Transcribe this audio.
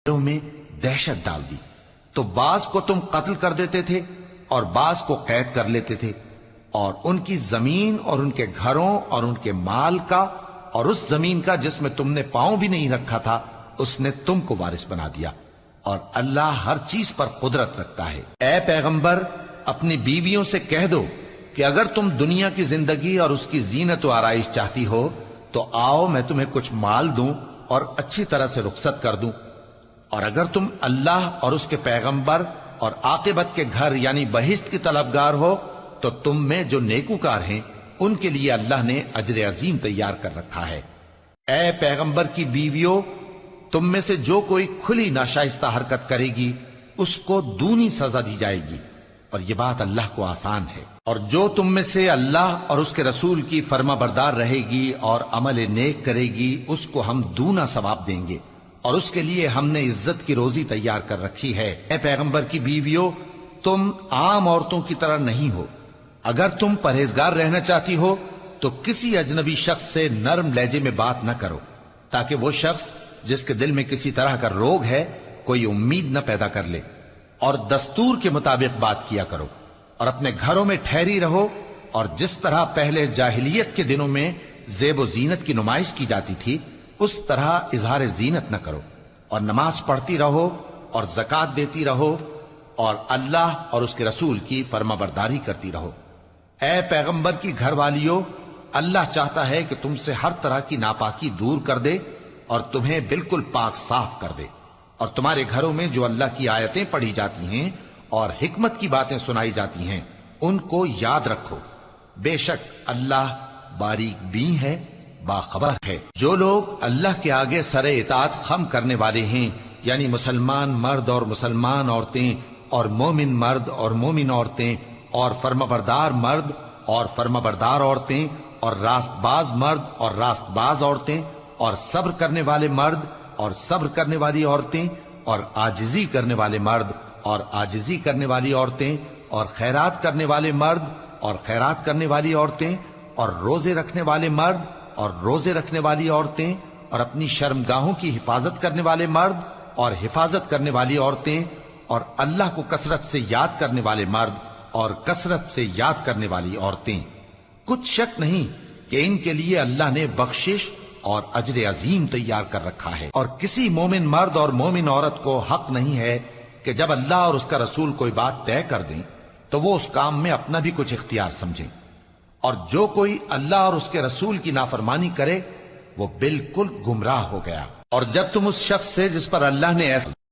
دلوں میں دہشت ڈال دی، تو بعض کو تم قتل کر دیتے تھے اور بعض کو قید کر لیتے تھے، اور ان کی زمین اور ان کے گھروں اور ان کے مال کا اور اس زمین کا جس میں تم نے پاؤں بھی نہیں رکھا تھا اس نے تم کو وارث بنا دیا، اور اللہ ہر چیز پر قدرت رکھتا ہے۔ اے پیغمبر، اپنی بیویوں سے کہہ دو کہ اگر تم دنیا کی زندگی اور اس کی زینت و آرائش چاہتی ہو تو آؤ میں تمہیں کچھ مال دوں اور اچھی طرح سے رخصت کر دوں، اور اگر تم اللہ اور اس کے پیغمبر اور عاقبت کے گھر یعنی بہشت کی طلبگار ہو تو تم میں جو نیکوکار ہیں ان کے لیے اللہ نے اجر عظیم تیار کر رکھا ہے۔ اے پیغمبر کی بیویوں، تم میں سے جو کوئی کھلی ناشائستہ حرکت کرے گی اس کو دونی سزا دی جائے گی، اور یہ بات اللہ کو آسان ہے۔ اور جو تم میں سے اللہ اور اس کے رسول کی فرما بردار رہے گی اور عمل نیک کرے گی اس کو ہم دونا ثواب دیں گے، اور اس کے لیے ہم نے عزت کی روزی تیار کر رکھی ہے۔ اے پیغمبر کی بیویوں، تم عام عورتوں کی طرح نہیں ہو، اگر تم پرہیزگار رہنا چاہتی ہو تو کسی اجنبی شخص سے نرم لہجے میں بات نہ کرو، تاکہ وہ شخص جس کے دل میں کسی طرح کا روگ ہے کوئی امید نہ پیدا کر لے، اور دستور کے مطابق بات کیا کرو، اور اپنے گھروں میں ٹھہری رہو، اور جس طرح پہلے جاہلیت کے دنوں میں زیب و زینت کی نمائش کی جاتی تھی اس طرح اظہار زینت نہ کرو، اور نماز پڑھتی رہو اور زکوٰۃ دیتی رہو، اور اللہ اور اس کے رسول کی فرما برداری کرتی رہو۔ اے پیغمبر کی گھر والیوں، اللہ چاہتا ہے کہ تم سے ہر طرح کی ناپاکی دور کر دے اور تمہیں بالکل پاک صاف کر دے، اور تمہارے گھروں میں جو اللہ کی آیتیں پڑھی جاتی ہیں اور حکمت کی باتیں سنائی جاتی ہیں ان کو یاد رکھو، بے شک اللہ باریک بین ہے، باخبر ہے۔ جو لوگ اللہ کے آگے سر اطاعت خم کرنے والے ہیں، یعنی مسلمان مرد اور مسلمان عورتیں اور مومن مرد اور مومن عورتیں اور فرمانبردار مرد اور فرمانبردار عورتیں اور راست باز مرد اور راست باز عورتیں اور صبر کرنے والے مرد اور صبر کرنے والی عورتیں اور عاجزی کرنے والے مرد اور عاجزی کرنے والی عورتیں اور خیرات کرنے والے مرد اور خیرات کرنے والی عورتیں اور روزے رکھنے والے مرد اور روزے رکھنے والی عورتیں اور اپنی شرمگاہوں کی حفاظت کرنے والے مرد اور حفاظت کرنے والی عورتیں اور اللہ کو کثرت سے یاد کرنے والے مرد اور کثرت سے یاد کرنے والی عورتیں۔ کچھ شک نہیں کہ ان کے لیے اللہ نے بخشش اور اجر عظیم تیار کر رکھا ہے۔ اور کسی مومن مرد اور مومن عورت کو حق نہیں ہے کہ جب اللہ اور اس کا رسول کوئی بات طے کر دیں تو وہ اس کام میں اپنا بھی کچھ اختیار سمجھیں، اور جو کوئی اللہ اور اس کے رسول کی نافرمانی کرے وہ بالکل گمراہ ہو گیا۔ اور جب تم اس شخص سے جس پر اللہ نے ایسا